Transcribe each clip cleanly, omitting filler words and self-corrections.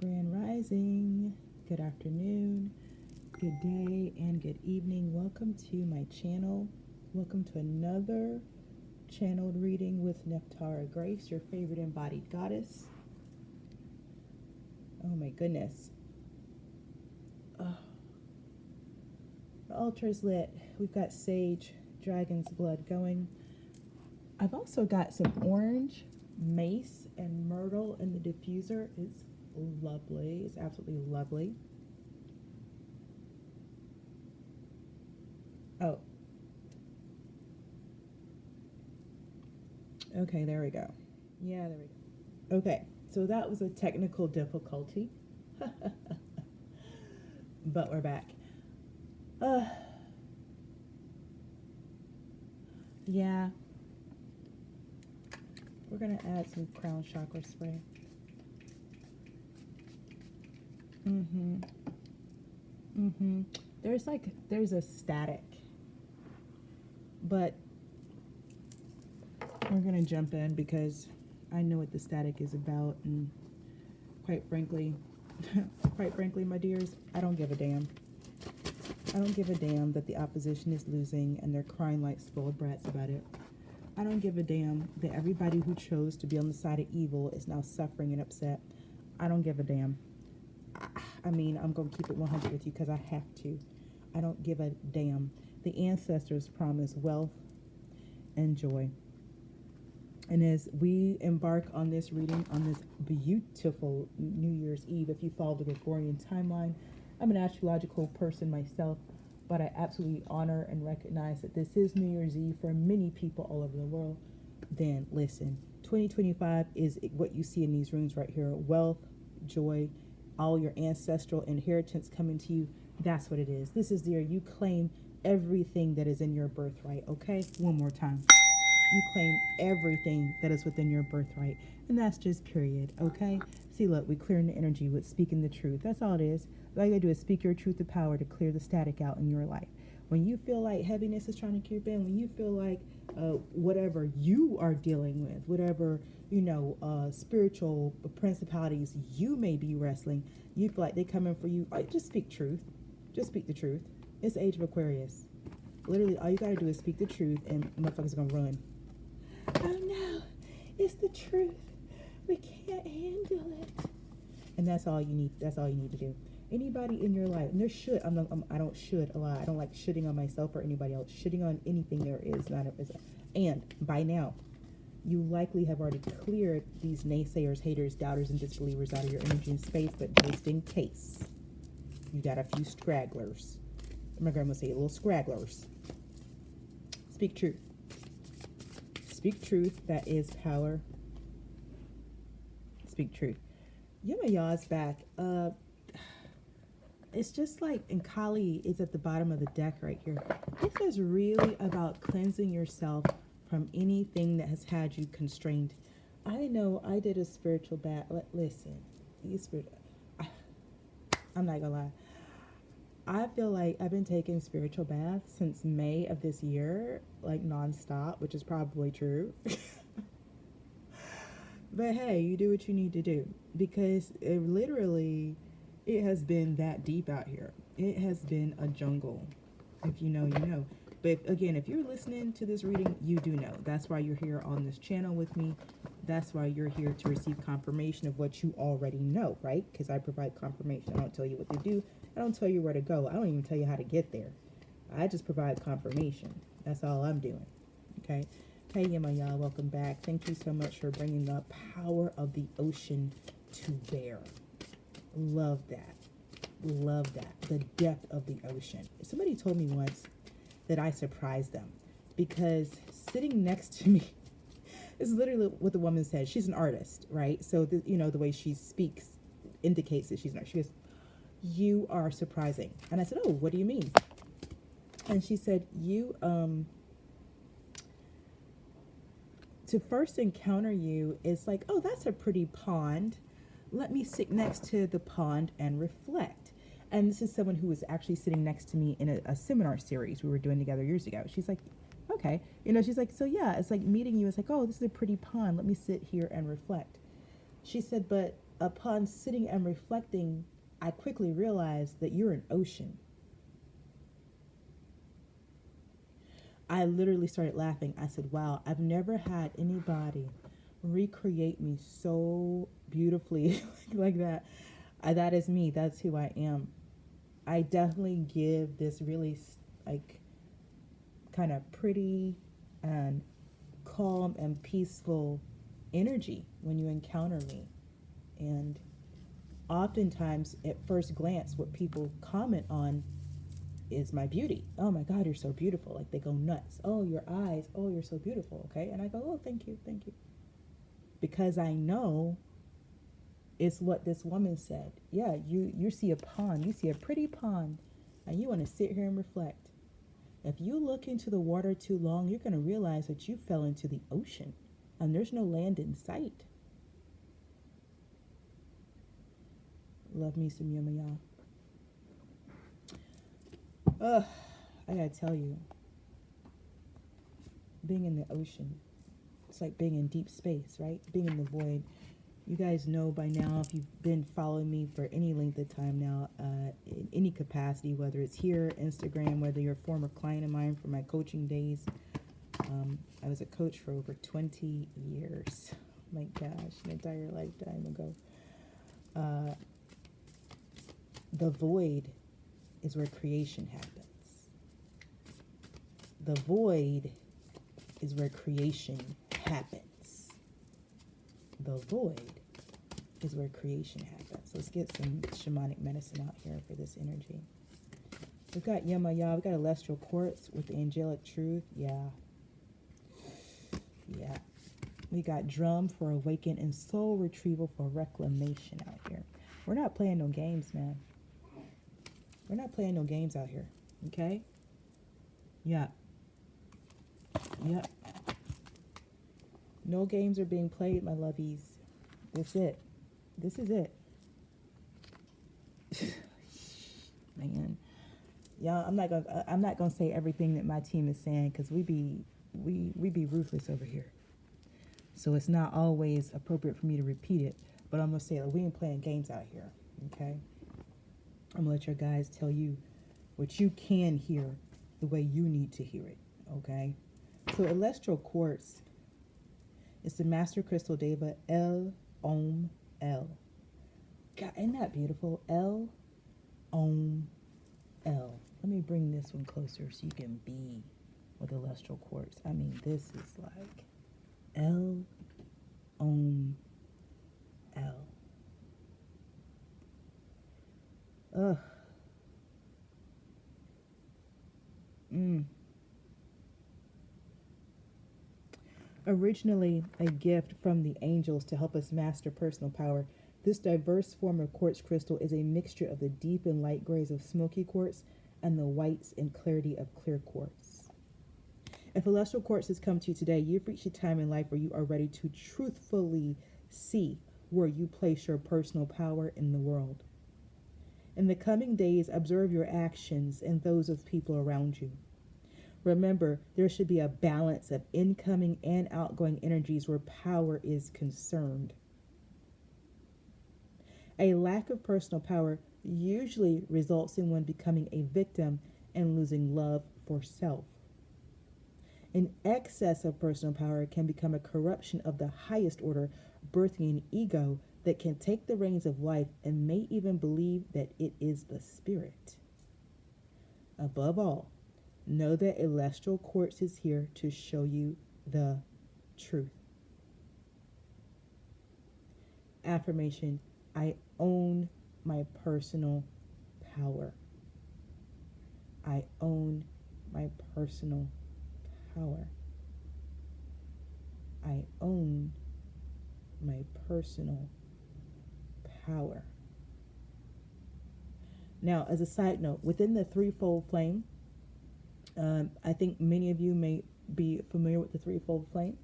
Grand Rising, good afternoon, good day, and good evening. Welcome to my channel. Welcome to another channeled reading with Nephtara Grace, your favorite embodied goddess. Oh my goodness. The altar's lit. We've got sage, dragon's blood going. I've also got some orange, mace, and myrtle in the diffuser. It's lovely. It's absolutely lovely. Oh. Okay, there we go. Yeah, there we go. Okay, so that was a technical difficulty. But we're back. Yeah. We're going to add some crown chakra spray. There's a static. But we're going to jump in because I know what the static is about. And quite frankly, my dears, I don't give a damn. I don't give a damn that the opposition is losing and they're crying like spoiled brats about it. I don't give a damn that everybody who chose to be on the side of evil is now suffering and upset. I don't give a damn. I mean, I'm going to keep it 100 with you because I have to. I don't give a damn. The ancestors promise wealth and joy. And as we embark on this reading on this beautiful New Year's Eve, if you follow the Gregorian timeline, I'm an astrological person myself, but I absolutely honor and recognize that this is New Year's Eve for many people all over the world. Then listen, 2025 is what you see in these rooms right here. Wealth, joy, all your ancestral inheritance coming to you. That's what it is. This is the year you claim everything that is in your birthright, okay? One more time. You claim everything that is within your birthright. And that's just period, okay? See, look, we're clearing the energy with speaking the truth. That's all it is. All you gotta do is speak your truth to power to clear the static out in your life. When you feel like heaviness is trying to creep in, when you feel like whatever you are dealing with, whatever, spiritual principalities you may be wrestling, you feel like they're coming for you, just speak truth. Just speak the truth. It's the age of Aquarius. Literally, all you gotta do is speak the truth and motherfuckers are gonna run. Oh no, it's the truth. We can't handle it. And that's all you need. That's all you need to do. Anybody in your life, and there should, I don't should a lot. I don't like shitting on myself or anybody else. Shitting on anything there is not a, and by now, you likely have already cleared these naysayers, haters, doubters, and disbelievers out of your energy and space, but just in case, you got a few stragglers. My grandma would say, little scragglers. Speak truth. Speak truth. That is power. Speak truth. Yamaya's back. It's just like, and Kali is at the bottom of the deck right here. This is really about cleansing yourself from anything that has had you constrained. I know I did a spiritual bath. Listen, I'm not gonna lie. I feel like I've been taking spiritual baths since May of this year, like nonstop, which is probably true. But hey, you do what you need to do because it has been that deep out here. It has been a jungle. If you know, you know. But again, if you're listening to this reading, you do know. That's why you're here on this channel with me. That's why you're here to receive confirmation of what you already know, right? Because I provide confirmation. I don't tell you what to do. I don't tell you where to go. I don't even tell you how to get there. I just provide confirmation. That's all I'm doing. Okay? Hey, y'all, welcome back. Thank you so much for bringing the power of the ocean to bear. Love that. Love that. The depth of the ocean. Somebody told me once that I surprised them because sitting next to me, this is literally what the woman said. She's an artist, right? So, the way she speaks indicates that she's an artist. She goes, "You are surprising." And I said, "Oh, what do you mean?" And she said, to first encounter you is like, "Oh, that's a pretty pond. Let me sit next to the pond and reflect." And this is someone who was actually sitting next to me in a seminar series we were doing together years ago. She's like, okay. She's like, so yeah, it's like meeting you. It's like, oh, this is a pretty pond. Let me sit here and reflect. She said, but upon sitting and reflecting, I quickly realized that you're an ocean. I literally started laughing. I said, wow, I've never had anybody recreate me so beautifully like that. That is me. That's who I am. I definitely give this really like kind of pretty and calm and peaceful energy when you encounter me. And oftentimes at first glance, what people comment on is my beauty. Oh my God, you're so beautiful. Like they go nuts. Oh, your eyes. Oh, you're so beautiful. Okay. And I go, oh, thank you. Thank you. Because I know it's what this woman said. Yeah, you see a pond. You see a pretty pond and you want to sit here and reflect. If you look into the water too long, you're going to realize that you fell into the ocean and there's no land in sight. Love me some yummy, y'all. Ugh, I gotta tell you, being in the ocean, it's like being in deep space, right? Being in the void. You guys know by now, if you've been following me for any length of time now, in any capacity, whether it's here, Instagram, whether you're a former client of mine from my coaching days. I was a coach for over 20 years. My gosh, an entire lifetime ago. The void is where creation happens. The void is where creation happens. The void is where creation happens. Let's get some shamanic medicine out here for this energy. We've got Yamaya, we've got Celestial Quartz with the angelic truth. Yeah. We got drum for awaken and soul retrieval for reclamation out here. We're not playing no games, man. We're not playing no games out here, okay? Yeah. No games are being played, my lovies. That's it. This is it. Man. Y'all, I'm not gonna say everything that my team is saying because we be ruthless over here. So it's not always appropriate for me to repeat it, but I'm gonna say that we ain't playing games out here, okay? I'm gonna let your guys tell you what you can hear the way you need to hear it, okay? So Celestial Quartz is the Master Crystal Deva El Om El. God, isn't that beautiful? El Om El. Let me bring this one closer so you can be with Celestial Quartz. I mean, this is like El Om El. Ugh. Originally a gift from the angels to help us master personal power, this diverse form of quartz crystal is a mixture of the deep and light grays of smoky quartz and the whites and clarity of clear quartz. If celestial quartz has come to you today, you've reached a time in life where you are ready to truthfully see where you place your personal power in the world. In the coming days, observe your actions and those of people around you. Remember, there should be a balance of incoming and outgoing energies where power is concerned. A lack of personal power usually results in one becoming a victim and losing love for self. An excess of personal power can become a corruption of the highest order, birthing an ego that can take the reins of life and may even believe that it is the spirit. Above all, know that Celestial Quartz is here to show you the truth. Affirmation: I own my personal power. I own my personal power. I own my personal power. Now, as a side note, within the threefold flame, I think many of you may be familiar with the threefold flame.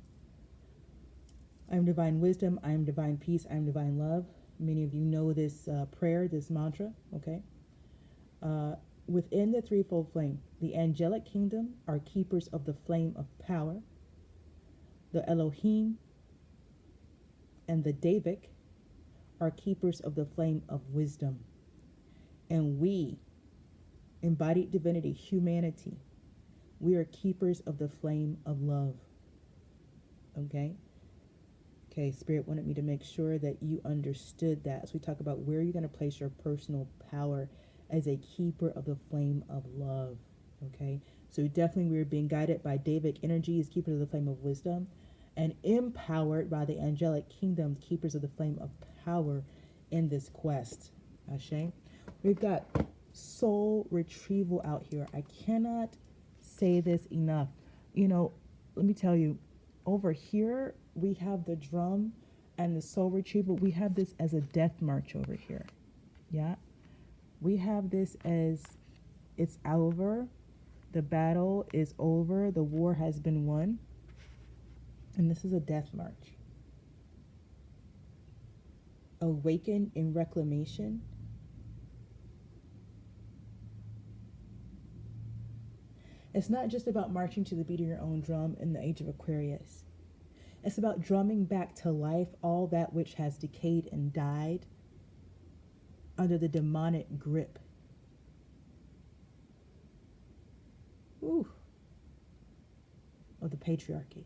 I am divine wisdom, I am divine peace, I am divine love. Many of you know this prayer, this mantra, okay? Within the threefold flame, the angelic kingdom are keepers of the flame of power. The Elohim and the Davic are keepers of the flame of wisdom. And we, embodied divinity, humanity, we are keepers of the flame of love. Okay? Okay, Spirit wanted me to make sure that you understood that as we talk about where you're going to place your personal power as a keeper of the flame of love. Okay? So definitely we're being guided by Davidic energies, keepers of the flame of wisdom, and empowered by the angelic kingdom, keepers of the flame of power in this quest. Ashe? We've got soul retrieval out here. I cannot say this enough. You know, let me tell you, over here we have the drum and the soul retrieval. We have this as a death march over here. Yeah? We have this as it's over. The battle is over. The war has been won. And this is a death march. Awaken in reclamation. It's not just about marching to the beat of your own drum in the age of Aquarius. It's about drumming back to life all that which has decayed and died under the demonic grip. Of the patriarchy.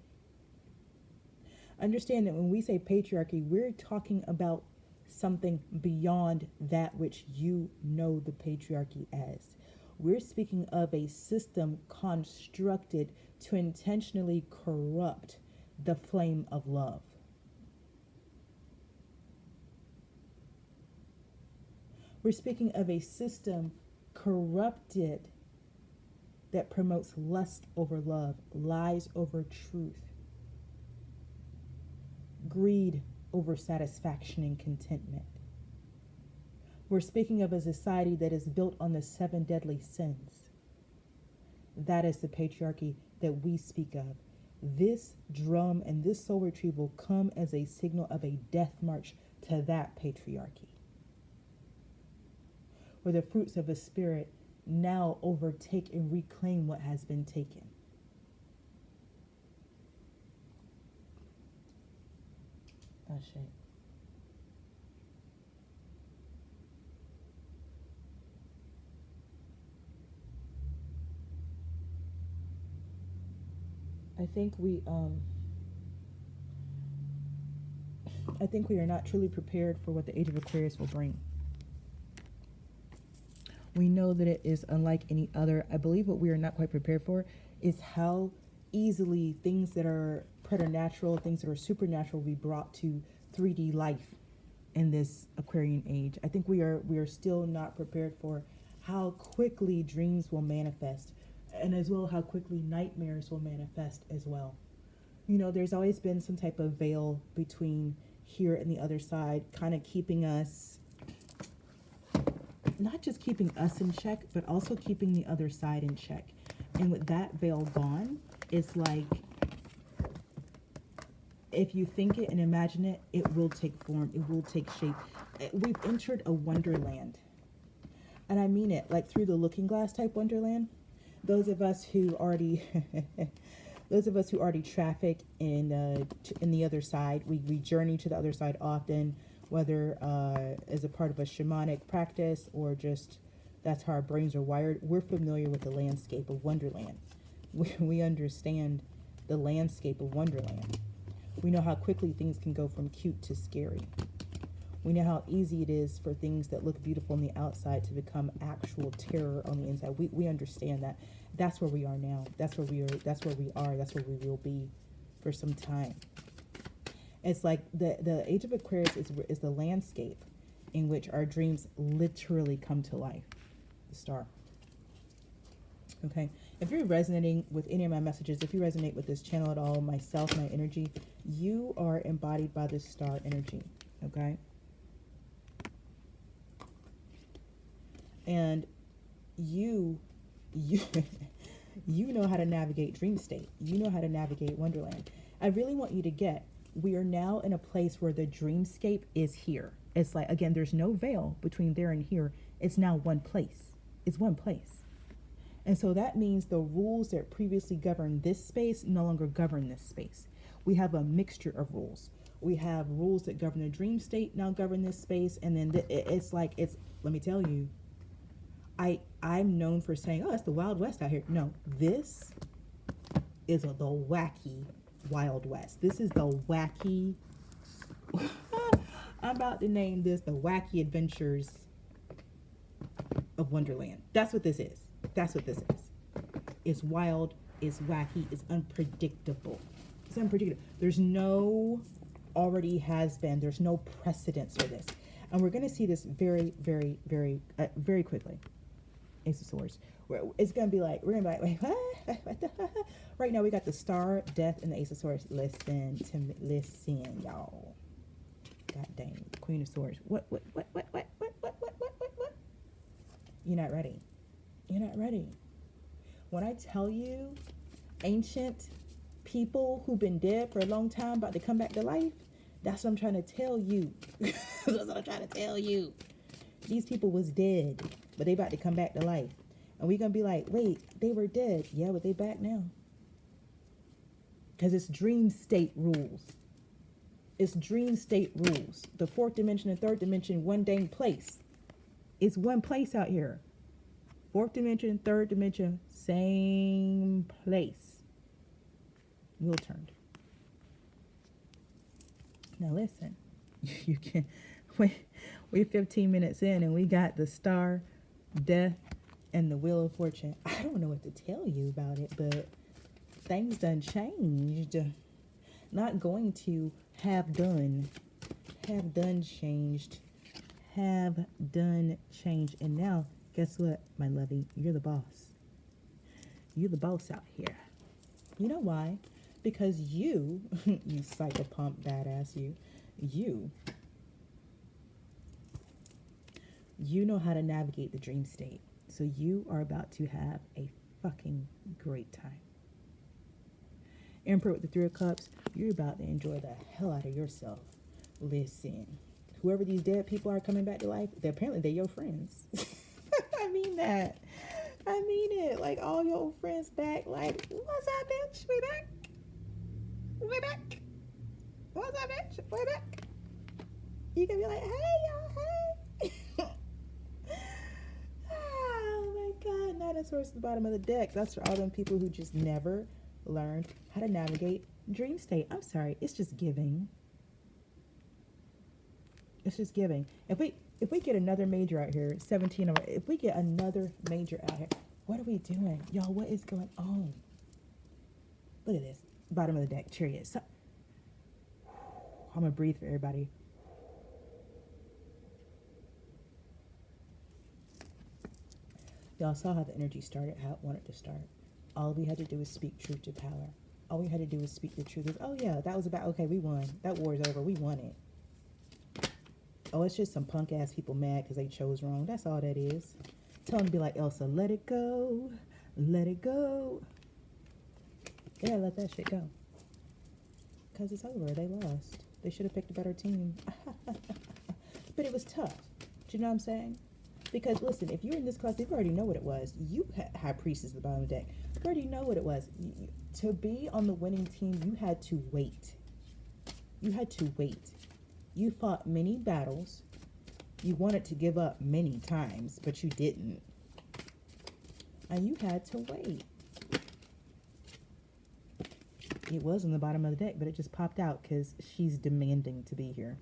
Understand that when we say patriarchy, we're talking about something beyond that which you know the patriarchy as. We're speaking of a system constructed to intentionally corrupt the flame of love. We're speaking of a system corrupted that promotes lust over love, lies over truth, greed over satisfaction and contentment. We're speaking of a society that is built on the 7 deadly sins. That is the patriarchy that we speak of. This drum and this soul retrieval come as a signal of a death march to that patriarchy, where the fruits of the Spirit now overtake and reclaim what has been taken. Ashe. I think we are not truly prepared for what the age of Aquarius will bring. We know that it is unlike any other. I believe what we are not quite prepared for is how easily things that are preternatural, things that are supernatural will be brought to 3D life in this Aquarian age. I think we are still not prepared for how quickly dreams will manifest, and as well how quickly nightmares will manifest as well. You know, there's always been some type of veil between here and the other side, kind of keeping us, not just keeping us in check, but also keeping the other side in check. And with that veil gone, it's like, if you think it and imagine it, it will take form, it will take shape. We've entered a wonderland. And I mean it, like through the looking glass type wonderland. Those of us who already traffic in the other side, we journey to the other side often, whether as a part of a shamanic practice or just that's how our brains are wired. We're familiar with the landscape of Wonderland. We understand the landscape of Wonderland. We know how quickly things can go from cute to scary. We know how easy it is for things that look beautiful on the outside to become actual terror on the inside. We understand that. That's where we are now. That's where we are. That's where we are. That's where we will be for some time. It's like the age of Aquarius is the landscape in which our dreams literally come to life. The star. Okay. If you're resonating with any of my messages, if you resonate with this channel at all, myself, my energy, you are embodied by this star energy. Okay. And you know how to navigate dream state. You know how to navigate Wonderland. I really want you to get, we are now in a place where the dreamscape is here. It's like, again, there's no veil between there and here. It's now one place. It's one place. And so that means the rules that previously governed this space no longer govern this space. We have a mixture of rules. We have rules that govern the dream state now govern this space, and then it's like it's. Let me tell you, I'm known for saying, oh, it's the Wild West out here. No, this is the wacky Wild West. This is the wacky. I'm about to name this the Wacky Adventures of Wonderland. That's what this is. That's what this is. It's wild. It's wacky. It's unpredictable. It's unpredictable. There's no already has been. There's no precedence for this, and we're going to see this very, very, very, very quickly. Ace of Swords. It's going to be like, we're going to be like, wait, what? Right now we got the Star, Death, and the Ace of Swords. Listen to me. Listen, y'all. God dang. Queen of Swords. What? You're not ready. You're not ready. When I tell you ancient people who've been dead for a long time about to come back to life, that's what I'm trying to tell you. That's what I'm trying to tell you. These people was dead, but they about to come back to life. And we're going to be like, wait, they were dead. Yeah, but they back now. Because it's dream state rules. It's dream state rules. The fourth dimension and third dimension, one dang place. It's one place out here. Fourth dimension, third dimension, same place. Wheel turned. Now listen, you can, we're 15 minutes in and we got the Star, Death, and the Wheel of Fortune. I don't know what to tell you about it, but things done changed. Not going to have done changed. And now, guess what, my lovey? You're the boss. You're the boss out here. You know why? Because you psychopomp badass, you know how to navigate the dream state. So you are about to have a fucking great time. Emperor with the Three of Cups, you're about to enjoy the hell out of yourself. Listen, whoever these dead people are coming back to life, they're your friends. I mean that. I mean it. Like all your old friends back. Like, what's up, bitch? We back. We back. What's up, bitch? We back. You can be like, hey, y'all, hey. Oh my God. Nine of Swords at the bottom of the deck. That's for all them people who just never learned how to navigate dream state. I'm sorry. It's just giving. It's just giving. If we get another major out here, 17 of if we get another major out here, what are we doing? Y'all, what is going on? Look at this. Bottom of the deck, Chariot. So, I'm going to breathe for everybody. Y'all saw how the energy started, how it wanted to start. All we had to do was speak truth to power. All we had to do was speak the truth. Oh, yeah, that was about, okay, we won. That war's over. We won it. Oh, it's just some punk-ass people mad because they chose wrong. That's all that is. Tell them to be like, Elsa, let it go. Let it go. Yeah, let that shit go. Because it's over. They lost. They should have picked a better team. But it was tough. Do you know what I'm saying? Because, listen, if you're in this class, you already know what it was. You High Priestess at the bottom of the deck. You already know what it was. To be on the winning team, you had to wait. You had to wait. You fought many battles. You wanted to give up many times, but you didn't. And you had to wait. It was on the bottom of the deck, but it just popped out because she's demanding to be here.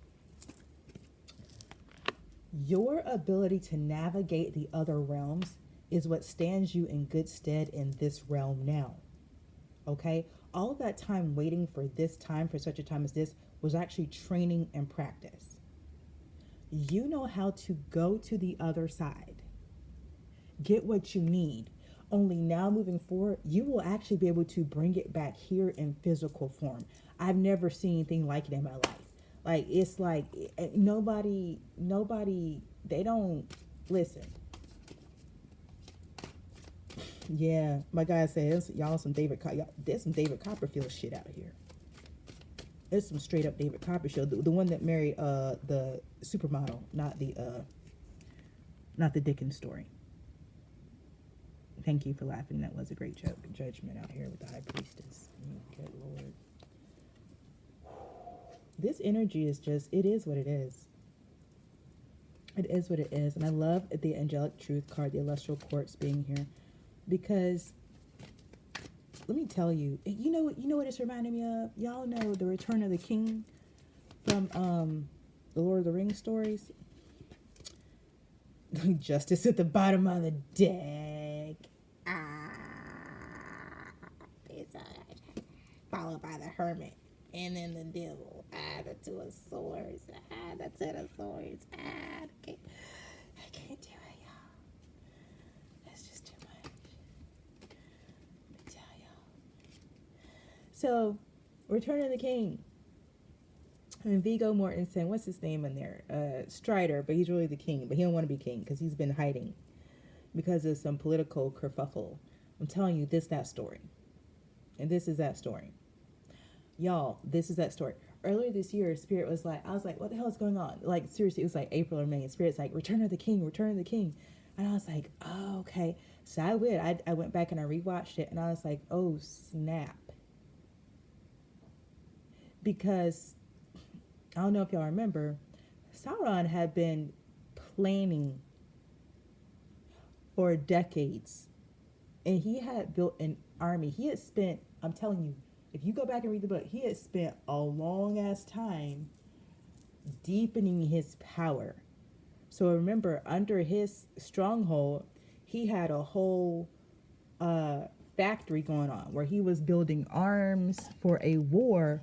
Your ability to navigate the other realms is what stands you in good stead in this realm now. Okay? All of that time waiting for this time, for such a time as this, was actually training and practice. You know how to go to the other side. Get what you need. Only now moving forward, you will actually be able to bring it back here in physical form. I've never seen anything like it in my life. Like, it's like nobody, they don't, listen. Yeah, my guy says, y'all there's some David Copperfield shit out here. It's some straight up David Copperfield, the one that married the supermodel, not the Dickens story. Thank you for laughing. That was a great joke. Judgment out here with the High Priestess. Good Lord. This energy is just, it is what it is. It is what it is. And I love the angelic truth card, the celestial quartz being here, because let me tell you, you know what it's reminding me of? Y'all know the Return of the King from the Lord of the Rings stories. Justice at the bottom of the deck. Followed by the hermit. And then the devil. The two of swords. The ten of swords. I can't do it, y'all. That's just too much. Let me tell y'all. So, Return of the King. And Viggo Mortensen, what's his name in there? Strider, but he's really the king. But he don't want to be king because he's been hiding because of some political kerfuffle. I'm telling you, that story. And this is that story. Y'all, this is that story. Earlier this year, Spirit was like, I was like, what the hell is going on? Like, seriously, it was like April or May. And Spirit's like, Return of the King, Return of the King. And I was like, oh, okay. So I went back and I rewatched it. And I was like, oh, snap. Because I don't know if y'all remember, Sauron had been planning for decades. And he had built an army. He had spent, I'm telling you, if you go back and read the book, he had spent a long ass time deepening his power. So remember, under his stronghold, he had a whole factory going on where he was building arms for a war.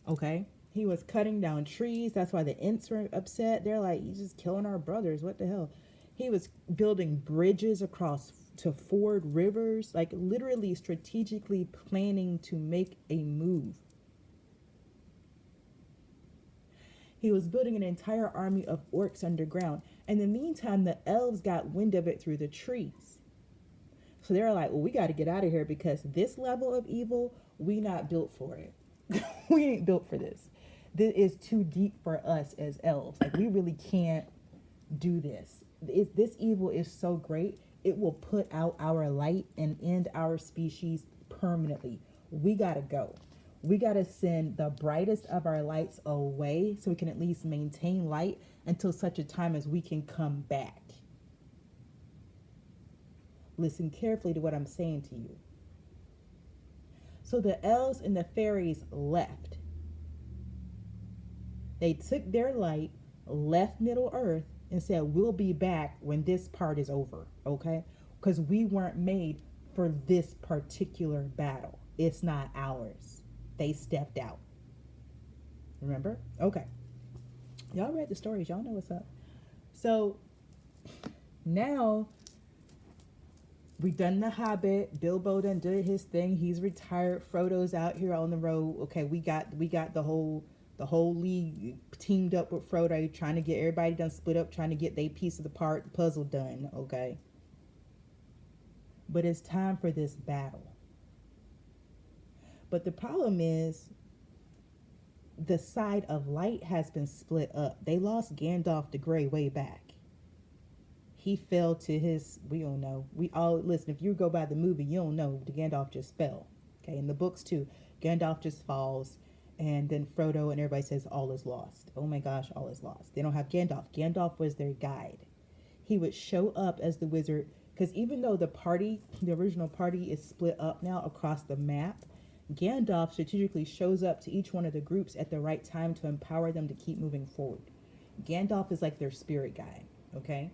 Okay? He was cutting down trees. That's why the Ents were upset. They're like, he's just killing our brothers. What the hell? He was building bridges across to ford rivers, like literally strategically planning to make a move. He was building an entire army of orcs underground. In the meantime, the elves got wind of it through the trees. So they're like, well, we got to get out of here because this level of evil, we not built for it. We ain't built for this. This is too deep for us as elves. Like, we really can't do this. This evil is so great, it will put out our light and end our species permanently. We got to go. We got to send the brightest of our lights away so we can at least maintain light until such a time as we can come back. Listen carefully to what I'm saying to you. So the elves and the fairies left. They took their light, left Middle Earth, and said, we'll be back when this part is over, okay? Because we weren't made for this particular battle. It's not ours. They stepped out. Remember? Okay. Y'all read the stories. Y'all know what's up. So now we've done The Hobbit. Bilbo done did his thing. He's retired. Frodo's out here on the road. Okay, we got the whole league teamed up with Frodo, trying to get everybody done split up, trying to get their piece of the puzzle done, okay? But it's time for this battle. But the problem is the side of light has been split up. They lost Gandalf the Grey way back. He fell to his, we don't know. We all, listen, if you go by the movie, you don't know. The Gandalf just fell. Okay, in the books too. Gandalf just falls. And then Frodo and everybody says all is lost. Oh my gosh, all is lost. They don't have Gandalf. Gandalf was their guide. He would show up as the wizard. Because even though the original party is split up now across the map, Gandalf strategically shows up to each one of the groups at the right time to empower them to keep moving forward. Gandalf is like their spirit guide, okay?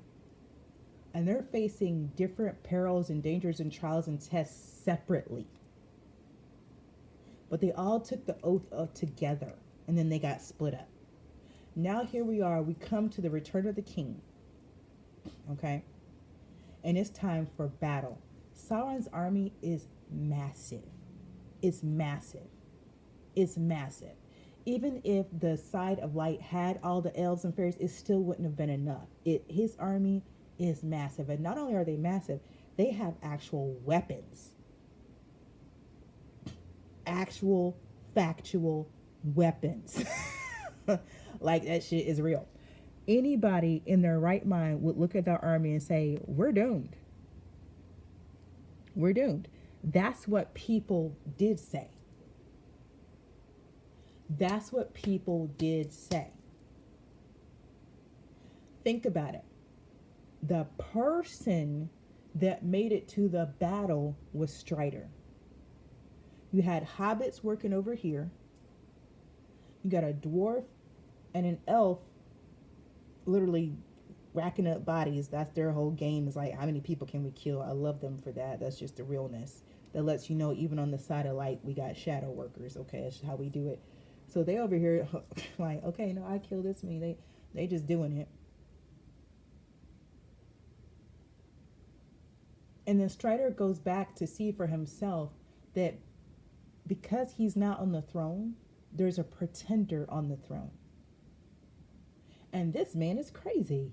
And they're facing different perils and dangers and trials and tests separately. But they all took the oath together, and then they got split up. Now here we are. We come to the Return of the King, okay? And it's time for battle. Sauron's army is massive. It's massive. It's massive. Even if the side of light had all the elves and fairies, it still wouldn't have been enough. His army is massive. And not only are they massive, they have actual weapons. Actual, factual weapons. Like, that shit is real. Anybody in their right mind would look at their army and say, we're doomed. We're doomed. That's what people did say. That's what people did say. Think about it. The person that made it to the battle was Strider. You had hobbits working over here. You got a dwarf and an elf literally racking up bodies. That's their whole game, is like, how many people can we kill? I love them for that. That's just the realness. That lets you know, even on the side of light, we got shadow workers. Okay, that's how we do it. So they over here like, okay, no, I killed this many. They just doing it. And then Strider goes back to see for himself that because he's not on the throne, there's a pretender on the throne. And this man is crazy.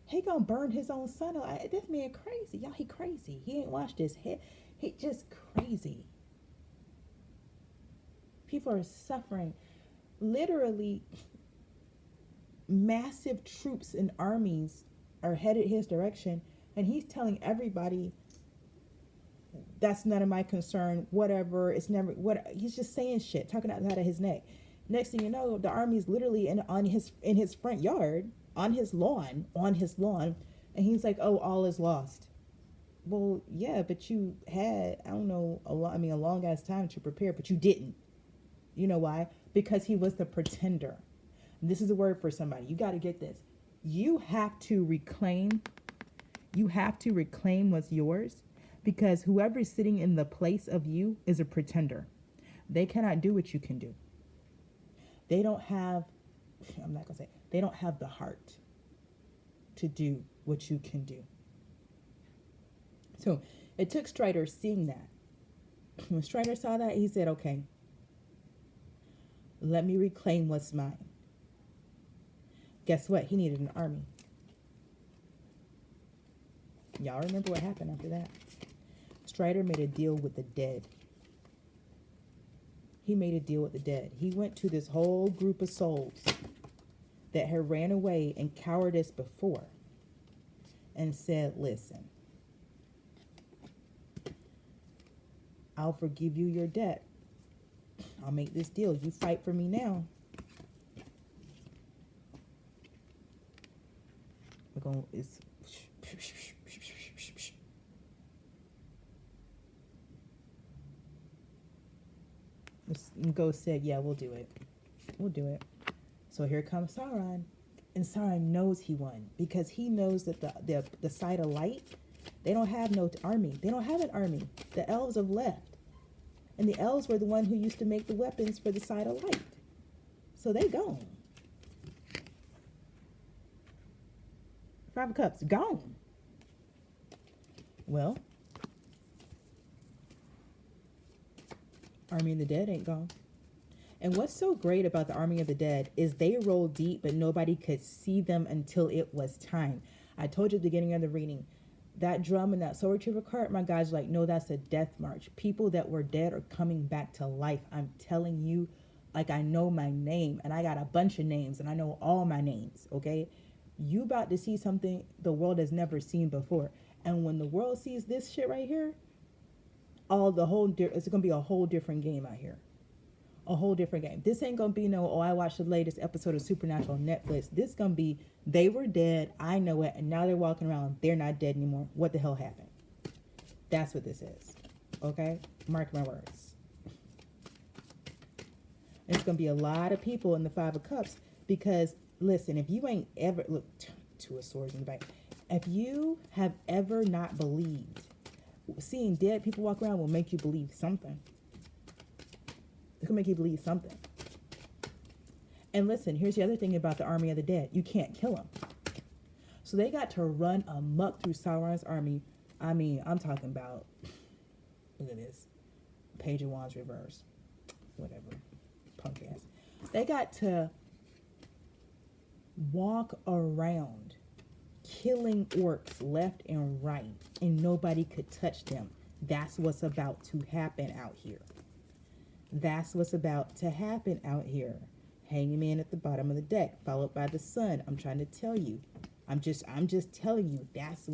He gonna burn his own son. This man crazy. Y'all, he crazy. He ain't washed his head. He just crazy. People are suffering. Literally, massive troops and armies are headed his direction. And he's telling everybody, that's none of my concern, whatever, it's never, what, he's just saying shit, talking out of his neck. Next thing you know, the army's literally in his front yard, on his lawn, and he's like, oh, all is lost. Well, yeah, but you had, I don't know, a long ass time to prepare, but you didn't. You know why? Because he was the pretender. This is a word for somebody. You got to get this. You have to reclaim what's yours, because whoever is sitting in the place of you is a pretender. They cannot do what you can do. They don't have the heart to do what you can do. So it took Strider seeing that. When Strider saw that, he said, okay, let me reclaim what's mine. Guess what? He needed an army. Y'all remember what happened after that? Strider made a deal with the dead. He made a deal with the dead. He went to this whole group of souls that had ran away in cowardice before and said, listen, I'll forgive you your debt. I'll make this deal. You fight for me now. Ghost said, yeah, we'll do it. We'll do it. So here comes Sauron. And Sauron knows he won, because he knows that the side of light, they don't have no army. They don't have an army. The elves have left. And the elves were the one who used to make the weapons for the side of light. So they gone. Five of Cups, gone. Well, Army of the Dead ain't gone. And what's so great about the Army of the Dead is they roll deep, but nobody could see them until it was time. I told you at the beginning of the reading, that drum and that soul retriever card, my guys are like, no, that's a death march. People that were dead are coming back to life. I'm telling you, like, I know my name, and I got a bunch of names, and I know all my names, okay? You about to see something the world has never seen before. And when the world sees this shit right here, it's going to be a whole different game out here. A whole different game. This ain't going to be no, oh, I watched the latest episode of Supernatural on Netflix. This going to be, they were dead, I know it, and now they're walking around, they're not dead anymore. What the hell happened? That's what this is. Okay? Mark my words. It's going to be a lot of people in the Five of Cups, because, listen, if you ain't ever, look, Two of Swords in the back. If you have ever not believed, seeing dead people walk around will make you believe something. It can make you believe something. And listen, here's the other thing about the Army of the Dead. You can't kill them. So they got to run amok through Sauron's army. I mean, I'm talking about, look at this. Page of Wands reverse. Whatever. Punk ass. They got to walk around killing orcs left and right, and nobody could touch them. That's what's about to happen out here. That's what's about to happen out here. Hangman at the bottom of the deck, followed by the sun. I'm trying to tell you. I'm just telling you. That's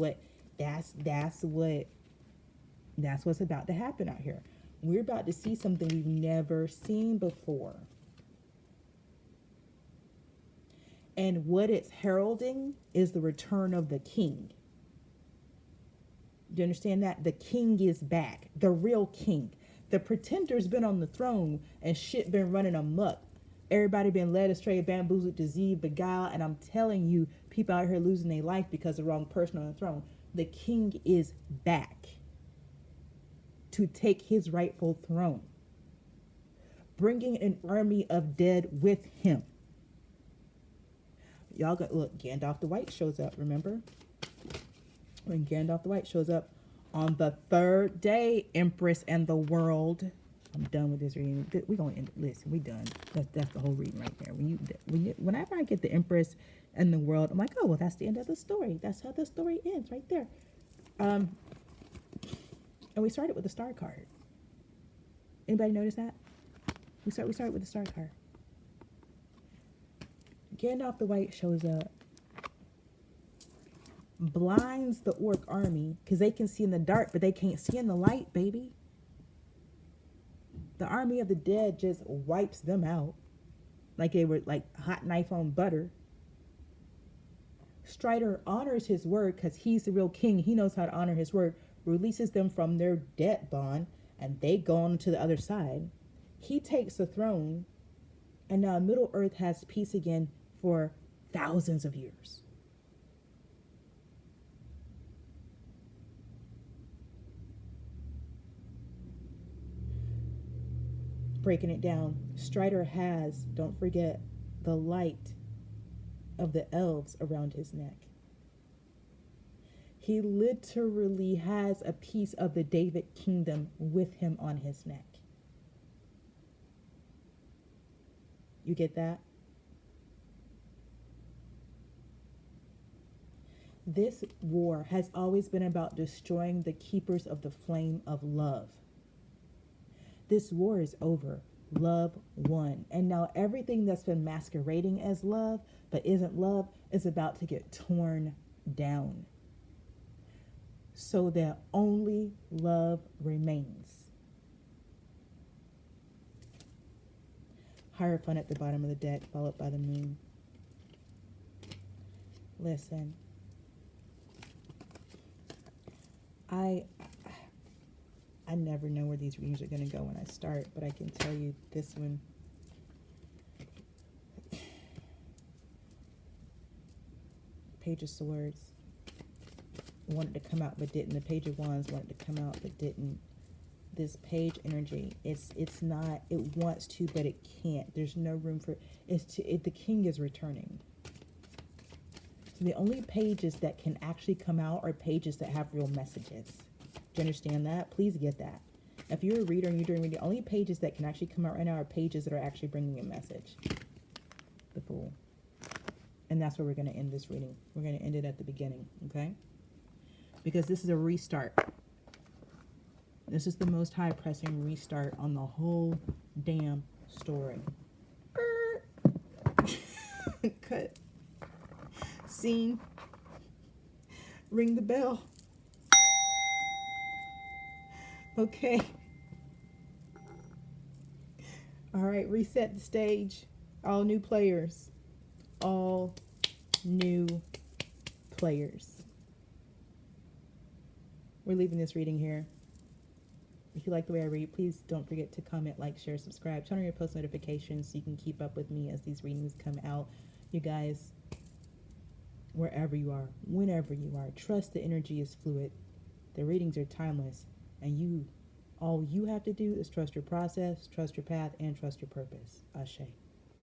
what's about to happen out here. We're about to see something we've never seen before. And what it's heralding is the return of the king. Do you understand that? The king is back. The real king. The pretender's been on the throne and shit been running amok. Everybody been led astray, bamboozled, deceived, beguiled. And I'm telling you, people out here losing their life because of the wrong person on the throne. The king is back to take his rightful throne, bringing an army of dead with him. Y'all got, look, Gandalf the White shows up, remember? When Gandalf the White shows up on the third day, Empress and the world. I'm done with this reading. We're going to end, listen, we done. That's the whole reading right there. Whenever I get the Empress and the world, I'm like, oh, well, that's the end of the story. That's how the story ends right there. And we started with the star card. Anybody notice that? We started with the star card. Gandalf the White shows up, blinds the orc army because they can see in the dark, but they can't see in the light, baby. The army of the dead just wipes them out like they were like hot knife on butter. Strider honors his word because he's the real king. He knows how to honor his word. Releases them from their debt bond, and they go on to the other side. He takes the throne, and now Middle Earth has peace again for thousands of years. Breaking it down, Strider has, don't forget, the light of the elves around his neck. He literally has a piece of the David kingdom with him on his neck. You get that? This war has always been about destroying the keepers of the flame of love. This war is over. Love won. And now everything that's been masquerading as love but isn't love is about to get torn down, so that only love remains. Hierophant at the bottom of the deck, followed by the moon. Listen, I never know where these readings are going to go when I start, but I can tell you this one. Page of Swords wanted to come out but didn't. The Page of Wands wanted to come out but didn't. This page energy, it's not, it wants to but it can't. There's no room for the king is returning. So the only pages that can actually come out are pages that have real messages. Do you understand that? Please get that. If you're a reader and you're doing reading, the only pages that can actually come out right now are pages that are actually bringing a message. The Fool. And that's where we're going to end this reading. We're going to end it at the beginning, okay? Because this is a restart. This is the Most High pressing restart on the whole damn story. Cut. Scene. Ring the bell. Okay. All right, reset the stage. All new players. All new players. We're leaving this reading here. If you like the way I read, please don't forget to comment, like, share, subscribe. Turn on your post notifications so you can keep up with me as these readings come out. You guys, wherever you are, whenever you are, trust the energy is fluid. The readings are timeless. And all you have to do is trust your process, trust your path, and trust your purpose. Ashe.